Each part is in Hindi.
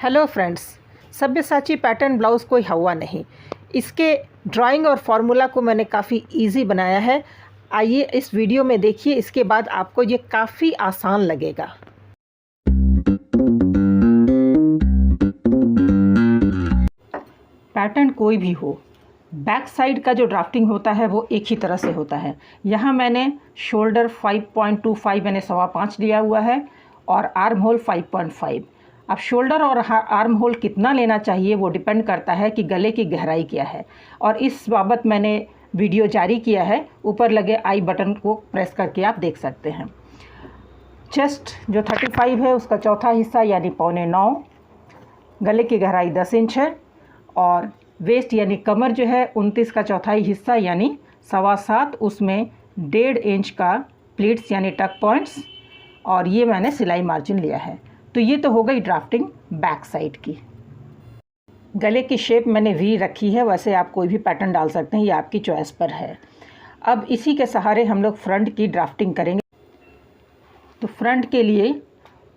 Hello friends, Sabyasachi pattern blouse कोई हवा नहीं। इसके ड्राइंग और फार्मूला को मैंने काफ़ी इजी बनाया है। आइए इस वीडियो में देखिए, इसके बाद आपको ये काफ़ी आसान लगेगा। पैटर्न कोई भी हो, बैक साइड का जो ड्राफ्टिंग होता है वो एक ही तरह से होता है। यहाँ मैंने शोल्डर 5.25 यानी 5.25 लिया हुआ है और आर्म होल 5.5। अब शोल्डर और आर्म होल कितना लेना चाहिए वो डिपेंड करता है कि गले की गहराई क्या है, और इस बाबत मैंने वीडियो जारी किया है। ऊपर लगे आई बटन को प्रेस करके आप देख सकते हैं। चेस्ट जो 35 है उसका चौथा हिस्सा यानी 8.25, गले की गहराई 10 इंच है, और वेस्ट यानी कमर जो है 29 का चौथाई हिस्सा यानी 7.25, उसमें 1.5 इंच का प्लीट्स यानी टक पॉइंट्स, और ये मैंने सिलाई मार्जिन लिया है। तो ये तो हो गई ड्राफ्टिंग बैक साइड की। गले की शेप मैंने वी रखी है, वैसे आप कोई भी पैटर्न डाल सकते हैं, ये आपकी चॉइस पर है। अब इसी के सहारे हम लोग फ्रंट की ड्राफ्टिंग करेंगे। तो फ्रंट के लिए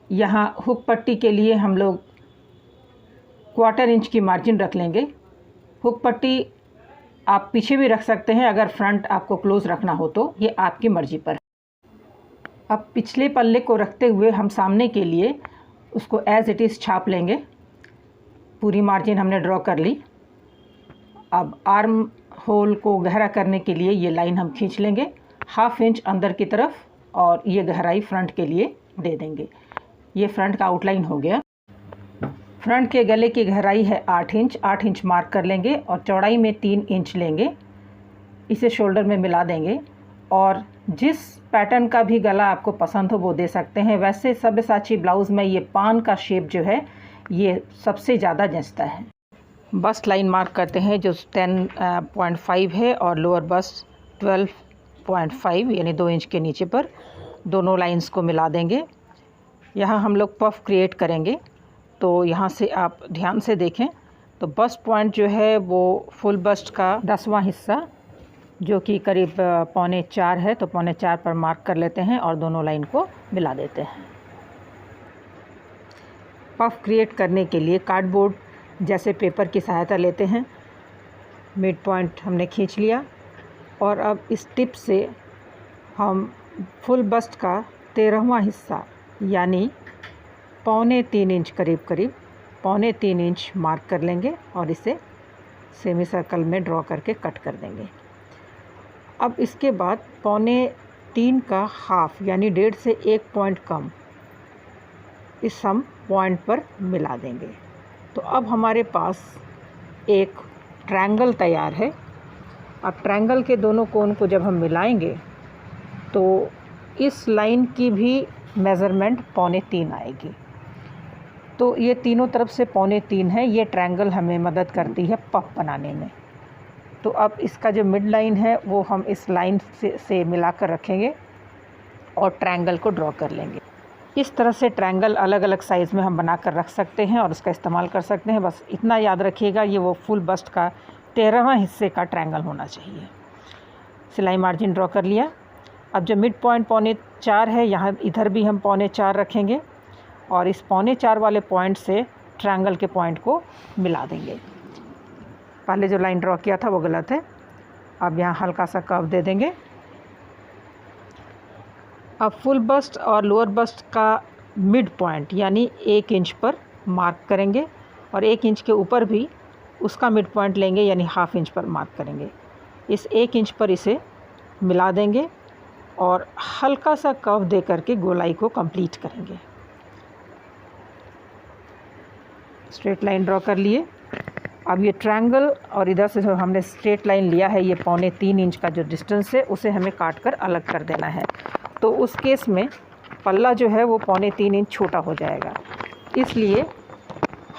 यहाँ हुक पट्टी के लिए हम लोग 1/4 इंच की मार्जिन रख लेंगे। हुक पट्टी आप पीछे भी रख सकते हैं अगर फ्रंट आपको क्लोज रखना हो तो, ये आपकी मर्ज़ी पर है। अब पिछले पल्ले को रखते हुए हम सामने के लिए उसको एज़ इट इज़ छाप लेंगे। पूरी मार्जिन हमने ड्रॉ कर ली। अब आर्म होल को गहरा करने के लिए ये लाइन हम खींच लेंगे 1/2 इंच अंदर की तरफ, और ये गहराई फ्रंट के लिए दे देंगे। ये फ्रंट का आउटलाइन हो गया। फ्रंट के गले की गहराई है 8 इंच। 8 इंच मार्क कर लेंगे और चौड़ाई में 3 इंच लेंगे, इसे शोल्डर में मिला देंगे। और जिस पैटर्न का भी गला आपको पसंद हो वो दे सकते हैं। वैसे सब्यसाची ब्लाउज़ में ये पान का शेप जो है ये सबसे ज़्यादा जचता है। बस्ट लाइन मार्क करते हैं जो 10.5 है, और लोअर बस्ट 12.5 यानी 2 इंच के नीचे पर। दोनों लाइंस को मिला देंगे। यहाँ हम लोग पफ क्रिएट करेंगे, तो यहाँ से आप ध्यान से देखें तो बस्ट पॉइंट जो है वो फुल बस्ट का 10वां हिस्सा जो कि करीब 3.25 है, तो 3.25 पर मार्क कर लेते हैं और दोनों लाइन को मिला देते हैं। पफ क्रिएट करने के लिए कार्डबोर्ड जैसे पेपर की सहायता लेते हैं। मिड पॉइंट हमने खींच लिया, और अब इस टिप से हम फुल बस्ट का 13वां हिस्सा यानी 3.25 इंच करीब 3.25 इंच मार्क कर लेंगे, और इसे सेमी सर्कल में ड्रॉ करके कट कर देंगे। अब इसके बाद 3.25 का हाफ यानी 1.5 से 1 पॉइंट कम इस सम पॉइंट पर मिला देंगे। तो अब हमारे पास एक ट्रायंगल तैयार है। अब ट्रायंगल के दोनों कोन को जब हम मिलाएंगे तो इस लाइन की भी मेज़रमेंट 3.25 आएगी। तो ये तीनों तरफ से 3.25 है। ये ट्रायंगल हमें मदद करती है पफ बनाने में। तो अब इसका जो मिड लाइन है वो हम इस लाइन से मिलाकर रखेंगे और ट्रायंगल को ड्रॉ कर लेंगे। इस तरह से ट्रायंगल अलग अलग साइज़ में हम बनाकर रख सकते हैं और उसका इस्तेमाल कर सकते हैं। बस इतना याद रखिएगा, ये वो फुल बस्ट का 13वां हिस्से का ट्रायंगल होना चाहिए। सिलाई मार्जिन ड्रॉ कर लिया। अब जो मिड पॉइंट 3.25 है, यहाँ इधर भी हम 3.25 रखेंगे, और इस 3.25 वाले पॉइंट से ट्रायंगल के पॉइंट को मिला देंगे। पहले जो लाइन ड्रॉ किया था वो गलत है। अब यहाँ हल्का सा कर्व दे देंगे। अब फुल बस्ट और लोअर बस्ट का मिड पॉइंट यानी 1 इंच पर मार्क करेंगे, और 1 इंच के ऊपर भी उसका मिड पॉइंट लेंगे यानी 1/2 इंच पर मार्क करेंगे। इस 1 इंच पर इसे मिला देंगे और हल्का सा कर्व दे करके गोलाई को कंप्लीट करेंगे। स्ट्रेट लाइन ड्रॉ कर लिए। अब ये ट्रायंगल और इधर से जो हमने स्ट्रेट लाइन लिया है, ये 3.25 इंच का जो डिस्टेंस है उसे हमें काट कर अलग कर देना है। तो उस केस में पल्ला जो है वो 3.25 इंच छोटा हो जाएगा, इसलिए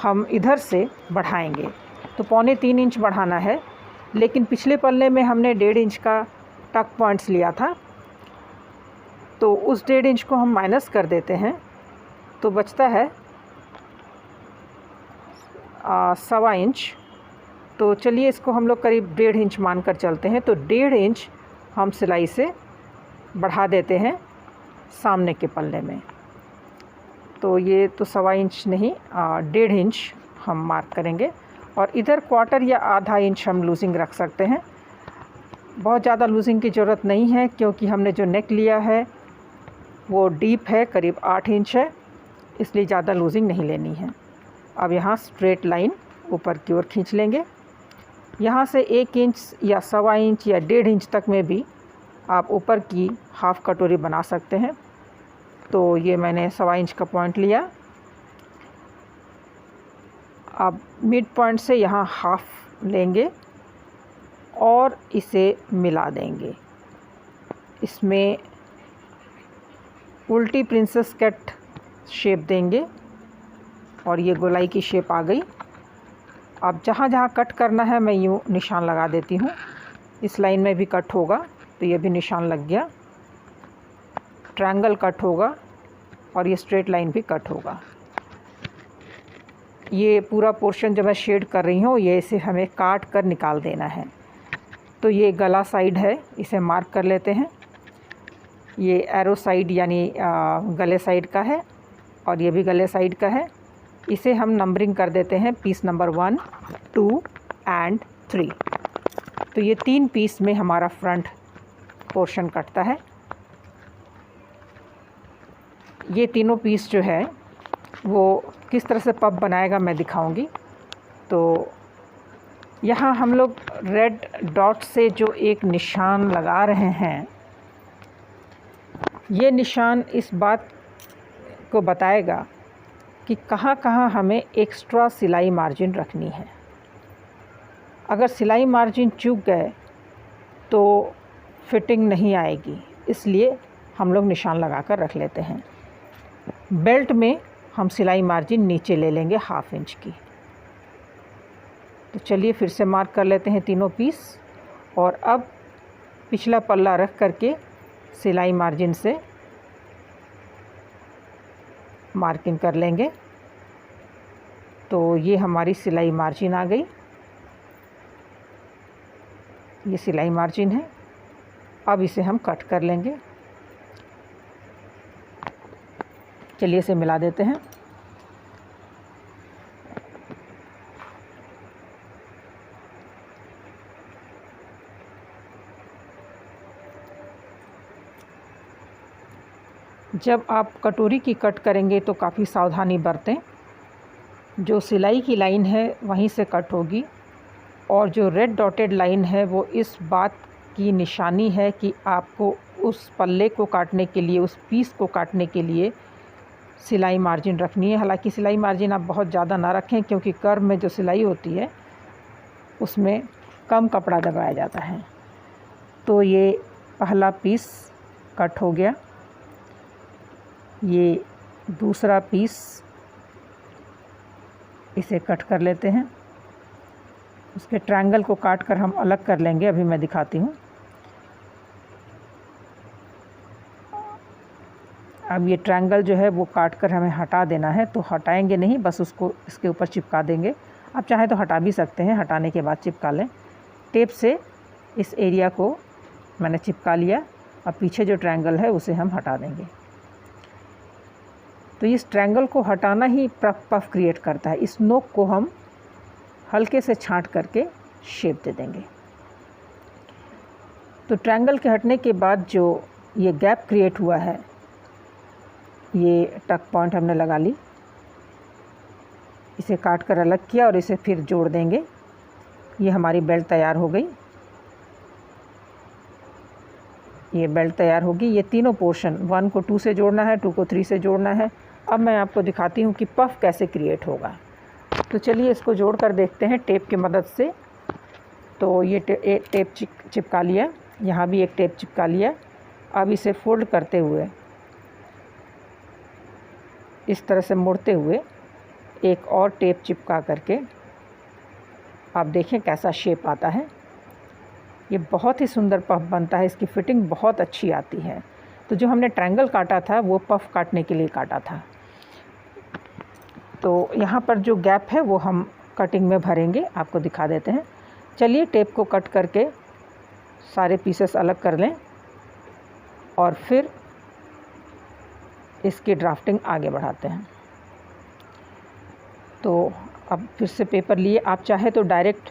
हम इधर से बढ़ाएंगे। तो 3.25 इंच बढ़ाना है, लेकिन पिछले पल्ले में हमने 1.5 इंच का टक पॉइंट्स लिया था, तो उस 1.5 इंच को हम माइनस कर देते हैं, तो बचता है 1.25 इंच। तो चलिए इसको हम लोग करीब 1.5 इंच मान कर चलते हैं। तो 1.5 इंच हम सिलाई से बढ़ा देते हैं सामने के पल्ले में। तो ये तो 1.25 इंच नहीं 1.5 इंच हम मार्क करेंगे। और इधर 1/4 या आधा इंच हम लूजिंग रख सकते हैं। बहुत ज़्यादा लूजिंग की ज़रूरत नहीं है क्योंकि हमने जो नेक लिया है वो डीप है, करीब 8 इंच है, इसलिए ज़्यादा लूजिंग नहीं लेनी है। अब यहाँ स्ट्रेट लाइन ऊपर की ओर खींच लेंगे। यहाँ से 1 इंच या 1.25 इंच या 1.5 इंच तक में भी आप ऊपर की हाफ़ कटोरी बना सकते हैं। तो ये मैंने 1.25 इंच का पॉइंट लिया। अब मिड पॉइंट से यहाँ हाफ़ लेंगे और इसे मिला देंगे। इसमें उल्टी प्रिंसेस कट शेप देंगे और ये गोलाई की शेप आ गई। अब जहाँ जहाँ कट करना है मैं यूँ निशान लगा देती हूँ। इस लाइन में भी कट होगा तो ये भी निशान लग गया। ट्रायंगल कट होगा और ये स्ट्रेट लाइन भी कट होगा। ये पूरा पोर्शन जो मैं शेड कर रही हूँ ये इसे हमें काट कर निकाल देना है। तो ये गला साइड है, इसे मार्क कर लेते हैं। ये एरो साइड यानी गले साइड का है और ये भी गले साइड का है। इसे हम नंबरिंग कर देते हैं, पीस नंबर 1, 2 एंड 3। तो ये 3 पीस में हमारा फ्रंट पोर्शन कटता है। ये तीनों पीस जो है वो किस तरह से पफ बनाएगा मैं दिखाऊंगी। तो यहाँ हम लोग रेड डॉट से जो एक निशान लगा रहे हैं, ये निशान इस बात को बताएगा कि कहाँ कहाँ हमें एक्स्ट्रा सिलाई मार्जिन रखनी है। अगर सिलाई मार्जिन चूक गए तो फिटिंग नहीं आएगी, इसलिए हम लोग निशान लगा कर रख लेते हैं। बेल्ट में हम सिलाई मार्जिन नीचे ले लेंगे 1/2 इंच की। तो चलिए फिर से मार्क कर लेते हैं तीनों पीस और अब पिछला पल्ला रख करके सिलाई मार्जिन से मार्किंग कर लेंगे। तो ये हमारी सिलाई मार्जिन आ गई। ये सिलाई मार्जिन है। अब इसे हम कट कर लेंगे। चलिए इसे मिला देते हैं। जब आप कटोरी की कट करेंगे तो काफ़ी सावधानी बरतें। जो सिलाई की लाइन है वहीं से कट होगी और जो रेड डॉटेड लाइन है वो इस बात की निशानी है कि आपको उस पल्ले को काटने के लिए, उस पीस को काटने के लिए सिलाई मार्जिन रखनी है। हालांकि सिलाई मार्जिन आप बहुत ज़्यादा ना रखें क्योंकि कर्व में जो सिलाई होती है उसमें कम कपड़ा दबाया जाता है। तो ये पहला पीस कट हो गया। ये दूसरा पीस, इसे कट कर लेते हैं। उसके ट्रायंगल को काट कर हम अलग कर लेंगे, अभी मैं दिखाती हूँ। अब ये ट्रायंगल जो है वो काट कर हमें हटा देना है, तो हटाएंगे नहीं, बस उसको इसके ऊपर चिपका देंगे। आप चाहें तो हटा भी सकते हैं, हटाने के बाद चिपका लें। टेप से इस एरिया को मैंने चिपका लिया। अब पीछे जो ट्रायंगल है उसे हम हटा देंगे। तो इस ट्रायंगल को हटाना ही पफ क्रिएट करता है। इस नोक को हम हल्के से छांट करके शेप दे देंगे। तो ट्रायंगल के हटने के बाद जो ये गैप क्रिएट हुआ है, ये टक पॉइंट हमने लगा ली। इसे काट कर अलग किया और इसे फिर जोड़ देंगे। ये हमारी बेल्ट तैयार हो गई। ये बेल्ट तैयार होगी। ये तीनों पोर्शन, 1 को 2 से जोड़ना है, 2 को 3 से जोड़ना है। अब मैं आपको दिखाती हूँ कि पफ कैसे क्रिएट होगा। तो चलिए इसको जोड़ कर देखते हैं टेप की मदद से। तो ये टेप चिपका लिया, यहाँ भी एक टेप चिपका लिया। अब इसे फोल्ड करते हुए, इस तरह से मोड़ते हुए एक और टेप चिपका करके आप देखें कैसा शेप आता है। ये बहुत ही सुंदर पफ बनता है। इसकी फिटिंग बहुत अच्छी आती है। तो जो हमने ट्रायंगल काटा था वो पफ काटने के लिए काटा था। तो यहाँ पर जो गैप है वो हम कटिंग में भरेंगे, आपको दिखा देते हैं। चलिए टेप को कट करके सारे पीसेस अलग कर लें और फिर इसकी ड्राफ्टिंग आगे बढ़ाते हैं। तो अब फिर से पेपर लिए, आप चाहे तो डायरेक्ट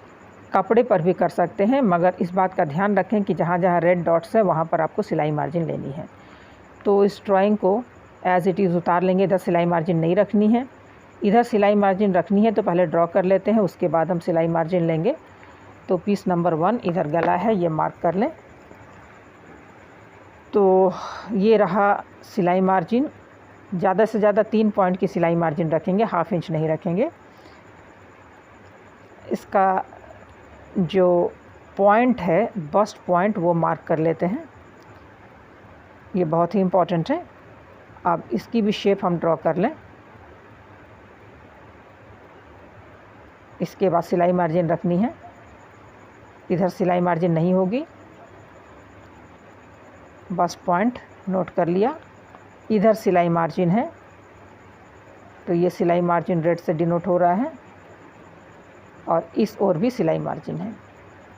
कपड़े पर भी कर सकते हैं, मगर इस बात का ध्यान रखें कि जहाँ जहाँ रेड डॉट्स है वहाँ पर आपको सिलाई मार्जिन लेनी है। तो इस ड्राइंग को एज़ इट इज़ उतार लेंगे। इधर सिलाई मार्जिन नहीं रखनी है, इधर सिलाई मार्जिन रखनी है, तो पहले ड्रॉ कर लेते हैं, उसके बाद हम सिलाई मार्जिन लेंगे। तो पीस नंबर 1 इधर गला है, ये मार्क कर लें। तो ये रहा सिलाई मार्जिन। ज़्यादा से ज़्यादा 3 पॉइंट की सिलाई मार्जिन रखेंगे, 1/2 इंच नहीं रखेंगे। इसका जो पॉइंट है, बस्ट पॉइंट, वो मार्क कर लेते हैं, ये बहुत ही इम्पॉर्टेंट है। अब इसकी भी शेप हम ड्रॉ कर लें। इसके बाद सिलाई मार्जिन रखनी है, इधर सिलाई मार्जिन नहीं होगी, बस पॉइंट नोट कर लिया। इधर सिलाई मार्जिन है, तो ये सिलाई मार्जिन रेड से डिनोट हो रहा है, और इस ओर भी सिलाई मार्जिन है।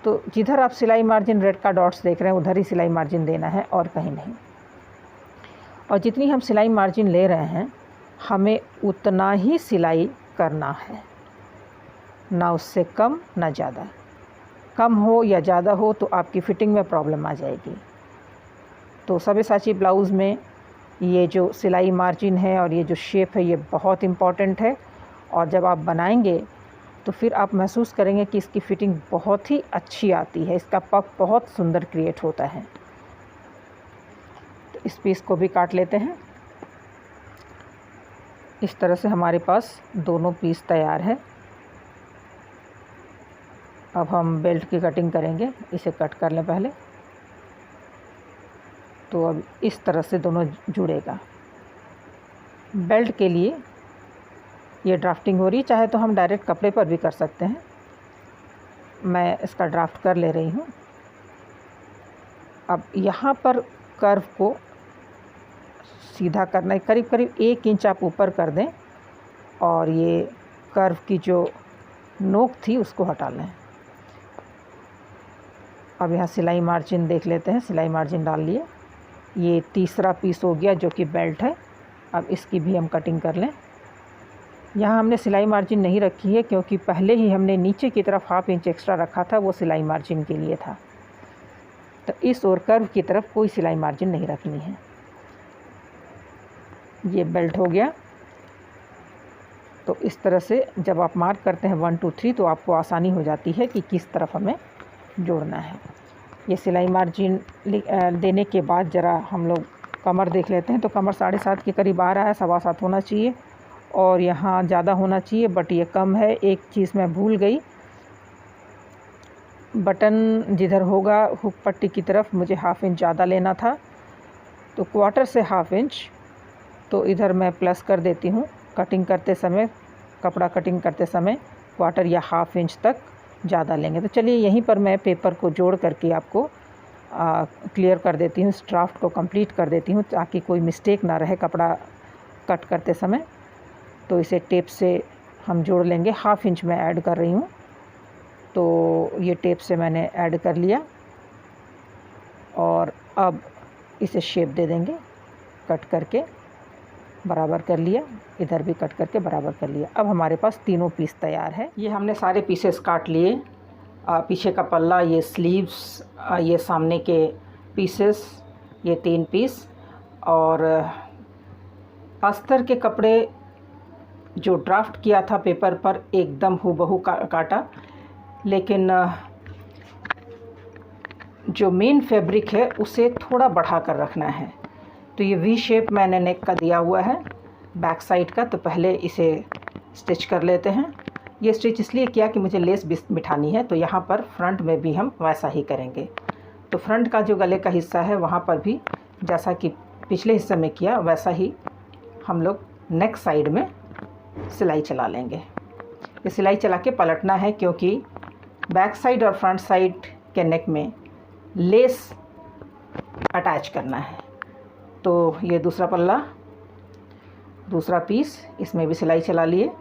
तो जिधर आप सिलाई मार्जिन रेड का डॉट्स देख रहे हैं उधर ही सिलाई मार्जिन देना है और कहीं नहीं। और जितनी हम सिलाई मार्जिन ले रहे हैं हमें उतना ही सिलाई करना है, ना उससे कम ना ज़्यादा। कम हो या ज़्यादा हो तो आपकी फ़िटिंग में प्रॉब्लम आ जाएगी। तो सब्यसाची ब्लाउज़ में ये जो सिलाई मार्जिन है और ये जो शेप है ये बहुत इम्पॉर्टेंट है, और जब आप बनाएंगे तो फिर आप महसूस करेंगे कि इसकी फ़िटिंग बहुत ही अच्छी आती है, इसका पफ बहुत सुंदर क्रिएट होता है। तो इस पीस को भी काट लेते हैं। इस तरह से हमारे पास दोनों पीस तैयार है। अब हम बेल्ट की कटिंग करेंगे, इसे कट कर लें पहले। तो अब इस तरह से दोनों जुड़ेगा। बेल्ट के लिए ये ड्राफ्टिंग हो रही, चाहे तो हम डायरेक्ट कपड़े पर भी कर सकते हैं। मैं इसका ड्राफ्ट कर ले रही हूँ। अब यहाँ पर कर्व को सीधा करना है, करीब करीब 1 इंच आप ऊपर कर दें, और ये कर्व की जो नोक थी उसको हटा लें। अब यहाँ सिलाई मार्जिन देख लेते हैं, सिलाई मार्जिन डाल लिए। ये तीसरा पीस हो गया जो कि बेल्ट है। अब इसकी भी हम कटिंग कर लें। यहाँ हमने सिलाई मार्जिन नहीं रखी है क्योंकि पहले ही हमने नीचे की तरफ 1/2 इंच एक्स्ट्रा रखा था, वो सिलाई मार्जिन के लिए था। तो इस और कर्व की तरफ कोई सिलाई मार्जिन नहीं रखनी है। ये बेल्ट हो गया। तो इस तरह से जब आप मार्क करते हैं 1 2 3 तो आपको आसानी हो जाती है कि किस तरफ हमें जोड़ना है। ये सिलाई मार्जिन देने के बाद ज़रा हम लोग कमर देख लेते हैं। तो कमर 7.5 के करीब आ रहा है, 7.25 होना चाहिए, और यहाँ ज़्यादा होना चाहिए, बट ये कम है। एक चीज़ मैं भूल गई, बटन जिधर होगा हुक पट्टी की तरफ मुझे 1/2 इंच ज़्यादा लेना था, तो 1/4 से 1/2 इंच तो इधर मैं प्लस कर देती हूँ। कटिंग करते समय, कपड़ा कटिंग करते समय 1/4 या 1/2 इंच तक ज़्यादा लेंगे। तो चलिए यहीं पर मैं पेपर को जोड़ करके आपको क्लियर कर देती हूँ, इस ड्राफ्ट को कंप्लीट कर देती हूँ ताकि कोई मिस्टेक ना रहे कपड़ा कट करते समय। तो इसे टेप से हम जोड़ लेंगे। 1/2 इंच मैं ऐड कर रही हूँ, तो ये टेप से मैंने ऐड कर लिया, और अब इसे शेप दे देंगे। कट करके बराबर कर लिया, इधर भी कट करके बराबर कर लिया। अब हमारे पास तीनों पीस तैयार है। ये हमने सारे पीसेस काट लिए। पीछे का पल्ला, ये स्लीव्स, ये सामने के पीसेस, ये 3 पीस, और अस्तर के कपड़े जो ड्राफ्ट किया था पेपर पर एकदम हूबहू काटा, लेकिन जो मेन फैब्रिक है उसे थोड़ा बढ़ा कर रखना है। तो ये वी शेप मैंने नेक का दिया हुआ है बैक साइड का, तो पहले इसे स्टिच कर लेते हैं। ये स्टिच इसलिए किया कि मुझे लेस बिठानी है, तो यहाँ पर फ्रंट में भी हम वैसा ही करेंगे। तो फ्रंट का जो गले का हिस्सा है वहाँ पर भी जैसा कि पिछले हिस्से में किया वैसा ही हम लोग नेक साइड में सिलाई चला लेंगे। ये सिलाई चला के पलटना है क्योंकि बैक साइड और फ्रंट साइड के नेक में लेस अटैच करना है। तो ये दूसरा पल्ला, दूसरा पीस, इसमें भी सिलाई चला लिए।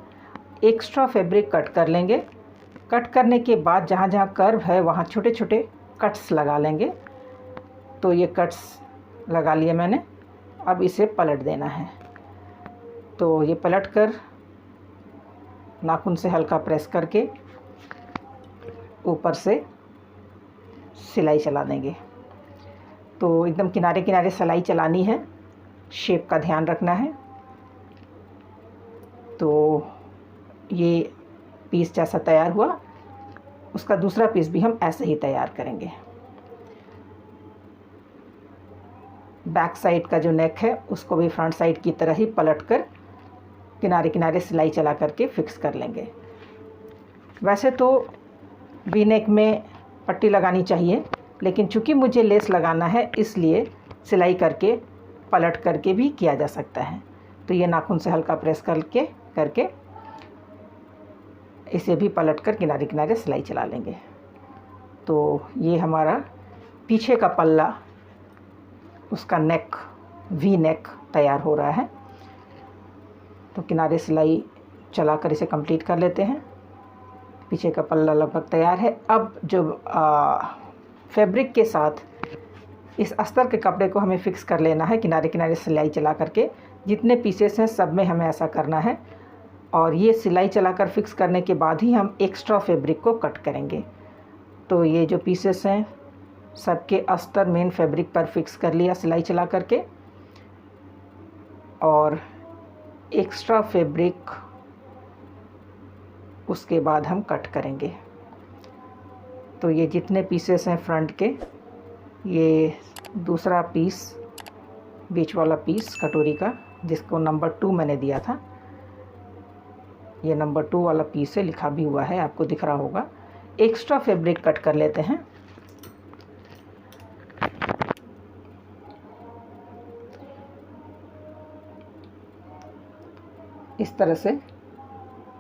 एक्स्ट्रा फैब्रिक कट कर लेंगे। कट करने के बाद जहाँ जहाँ कर्व है वहाँ छोटे छोटे कट्स लगा लेंगे। तो ये कट्स लगा लिए मैंने। अब इसे पलट देना है। तो ये पलट कर नाखून से हल्का प्रेस करके ऊपर से सिलाई चला देंगे। तो एकदम किनारे किनारे सिलाई चलानी है, शेप का ध्यान रखना है। तो ये पीस जैसा तैयार हुआ, उसका दूसरा पीस भी हम ऐसे ही तैयार करेंगे। बैक साइड का जो नेक है उसको भी फ्रंट साइड की तरह ही पलट कर किनारे किनारे सिलाई चला करके फिक्स कर लेंगे। वैसे तो वी नेक में पट्टी लगानी चाहिए, लेकिन चूँकि मुझे लेस लगाना है इसलिए सिलाई करके पलट करके भी किया जा सकता है। तो ये नाखून से हल्का प्रेस करके इसे भी पलट कर किनारे किनारे सिलाई चला लेंगे। तो ये हमारा पीछे का पल्ला, उसका नेक, वी नेक तैयार हो रहा है। तो किनारे सिलाई चलाकर इसे कंप्लीट कर लेते हैं। पीछे का पल्ला लगभग तैयार है। अब जो फैब्रिक के साथ इस अस्तर के कपड़े को हमें फ़िक्स कर लेना है, किनारे किनारे सिलाई चला करके। जितने पीसेस हैं सब में हमें ऐसा करना है, और ये सिलाई चलाकर फिक्स करने के बाद ही हम एक्स्ट्रा फैब्रिक को कट करेंगे। तो ये जो पीसेस हैं सबके अस्तर मेन फैब्रिक पर फिक्स कर लिया सिलाई चला करके, और एक्स्ट्रा फैब्रिक उसके बाद हम कट करेंगे। तो ये जितने पीसेस हैं फ्रंट के, ये दूसरा पीस, बीच वाला पीस कटोरी का जिसको नंबर 2 मैंने दिया था, ये नंबर 2 वाला पीस है, लिखा भी हुआ है, आपको दिख रहा होगा। एक्स्ट्रा फैब्रिक कट कर लेते हैं। इस तरह से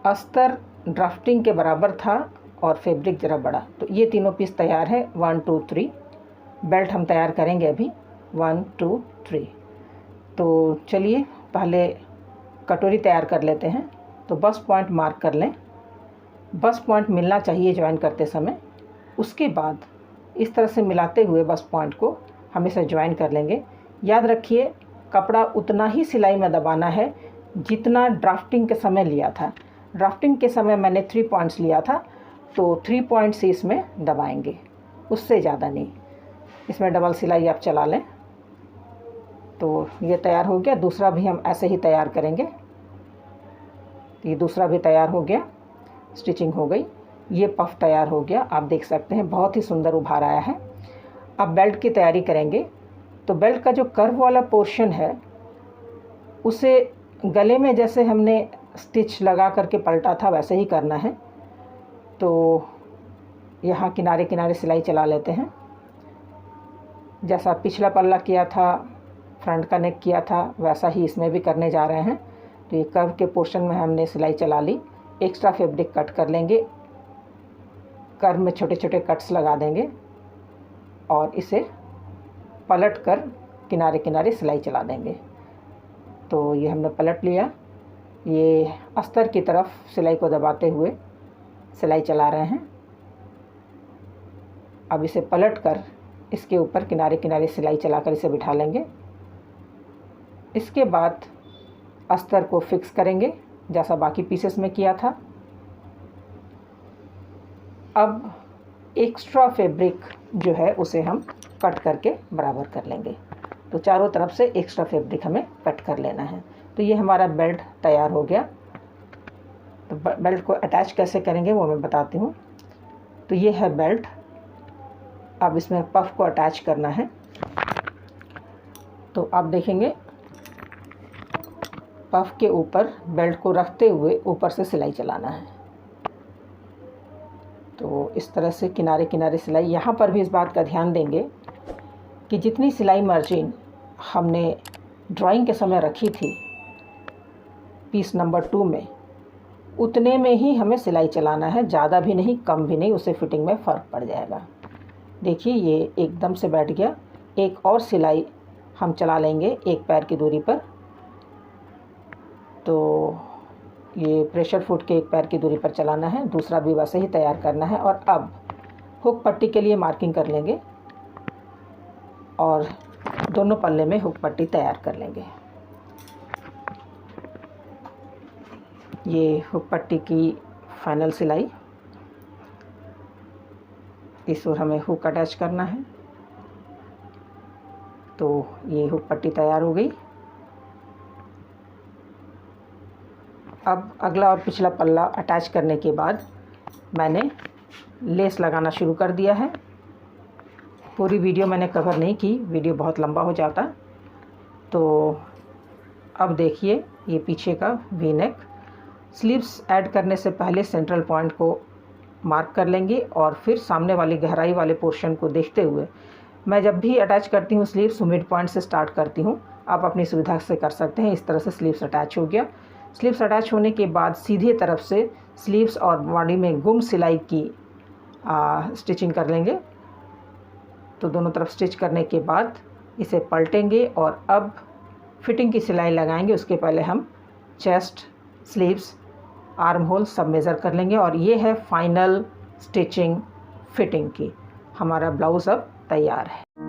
अस्तर ड्राफ्टिंग के बराबर था और फैब्रिक ज़रा बड़ा। तो ये तीनों पीस तैयार है। 1 2 3 बेल्ट हम तैयार करेंगे अभी। 1 2 3। तो चलिए पहले कटोरी तैयार कर लेते हैं। तो बस पॉइंट मार्क कर लें, बस पॉइंट मिलना चाहिए ज्वाइन करते समय। उसके बाद इस तरह से मिलाते हुए बस पॉइंट को हम इसे ज्वाइन कर लेंगे। याद रखिए कपड़ा उतना ही सिलाई में दबाना है जितना ड्राफ्टिंग के समय लिया था। ड्राफ्टिंग के समय मैंने 3 पॉइंट्स लिया था, तो 3 पॉइंट्स ही इसमें दबाएंगे, उससे ज़्यादा नहीं। इसमें डबल सिलाई आप चला लें। तो ये तैयार हो गया। दूसरा भी हम ऐसे ही तैयार करेंगे। ये दूसरा भी तैयार हो गया, स्टिचिंग हो गई। ये पफ तैयार हो गया, आप देख सकते हैं बहुत ही सुंदर उभार आया है। अब बेल्ट की तैयारी करेंगे। तो बेल्ट का जो कर्व वाला पोर्शन है उसे गले में जैसे हमने स्टिच लगा करके पलटा था वैसे ही करना है। तो यहाँ किनारे किनारे सिलाई चला लेते हैं, जैसा पिछला पल्ला किया था, फ्रंट का नेक किया था, वैसा ही इसमें भी करने जा रहे हैं। तो ये कर्व के पोर्शन में हमने सिलाई चला ली। एक्स्ट्रा फैब्रिक कट कर लेंगे, कर्व में छोटे छोटे कट्स लगा देंगे और इसे पलट कर किनारे किनारे सिलाई चला देंगे। तो ये हमने पलट लिया। ये अस्तर की तरफ सिलाई को दबाते हुए सिलाई चला रहे हैं। अब इसे पलट कर इसके ऊपर किनारे किनारे सिलाई चलाकर इसे बिठा लेंगे। इसके बाद अस्तर को फिक्स करेंगे जैसा बाकी पीसेस में किया था। अब एक्स्ट्रा फैब्रिक जो है उसे हम कट करके बराबर कर लेंगे। तो चारों तरफ से एक्स्ट्रा फैब्रिक हमें कट कर लेना है। तो ये हमारा बेल्ट तैयार हो गया। तो बेल्ट को अटैच कैसे करेंगे वो मैं बताती हूँ। तो ये है बेल्ट। अब इसमें पफ को अटैच करना है। तो आप देखेंगे पफ के ऊपर बेल्ट को रखते हुए ऊपर से सिलाई चलाना है। तो इस तरह से किनारे किनारे सिलाई। यहाँ पर भी इस बात का ध्यान देंगे कि जितनी सिलाई मार्जिन हमने ड्राइंग के समय रखी थी पीस नंबर 2 में, उतने में ही हमें सिलाई चलाना है, ज़्यादा भी नहीं कम भी नहीं, उससे फिटिंग में फ़र्क पड़ जाएगा। देखिए ये एकदम से बैठ गया। एक और सिलाई हम चला लेंगे एक पैर की दूरी पर। तो ये प्रेशर फुट के एक पैर की दूरी पर चलाना है, दूसरा भी वैसे ही तैयार करना है। और अब हुक पट्टी के लिए मार्किंग कर लेंगे और दोनों पल्ले में हुक पट्टी तैयार कर लेंगे। ये हुक पट्टी की फाइनल सिलाई, इस ओर हमें हुक अटैच करना है। तो ये हुक पट्टी तैयार हो गई। अब अगला और पिछला पल्ला अटैच करने के बाद मैंने लेस लगाना शुरू कर दिया है। पूरी वीडियो मैंने कवर नहीं की, वीडियो बहुत लंबा हो जाता। तो अब देखिए ये पीछे का वी नेक। स्लीव्स ऐड करने से पहले सेंट्रल पॉइंट को मार्क कर लेंगे और फिर सामने वाली गहराई वाले पोर्शन को देखते हुए मैं जब भी अटैच करती हूँ स्लीव्स मिड पॉइंट से स्टार्ट करती हूँ। आप अपनी सुविधा से कर सकते हैं। इस तरह से स्लीव्स अटैच हो गया। स्लीव्स अटैच होने के बाद सीधे तरफ से स्लीव्स और बॉडी में गुम सिलाई की स्टिचिंग कर लेंगे। तो दोनों तरफ स्टिच करने के बाद इसे पलटेंगे और अब फिटिंग की सिलाई लगाएंगे। उसके पहले हम चेस्ट, स्लीव्स, आर्म होल सब मेज़र कर लेंगे और ये है फाइनल स्टिचिंग फिटिंग की। हमारा ब्लाउज़ अब तैयार है।